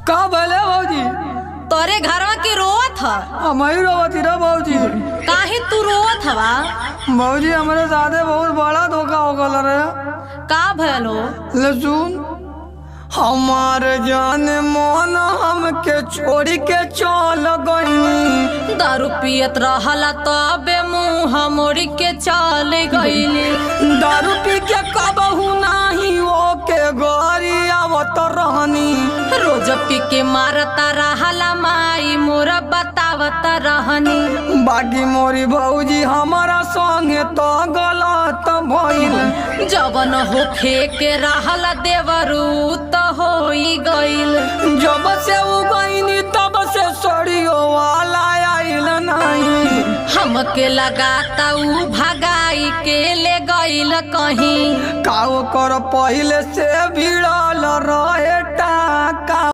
का भले भौजी? तोरे घरवा की रोवत ह? हमारी रोवती रे भौजी। काहे तू रोवत हवा? भौजी हमारे साथे बहुत बड़ा धोखा हो गल रे। का भलो? ले सुन, हमारे जाने मन हमके छोड़ के चल गईनी। दारू पियत रहला तबे मुँह मोड़ के चल गईली। दारू पी के कबहू नाही ओके गरी आवत रहनी। रोज पी के मारता रहला माई मोरा बतावत रहनी। बाकी मोरी भौजी हमारा संगे तो गलत भइल। जवन होखे के रहला देवरू तो होई गइल। जब से उ गईनी तब से सड़ियो वाला आइल नहीं। हमके लगाता उ भगाई के ले गइल कहीं। काओ कर पहले से भिड़ल रहे टाका।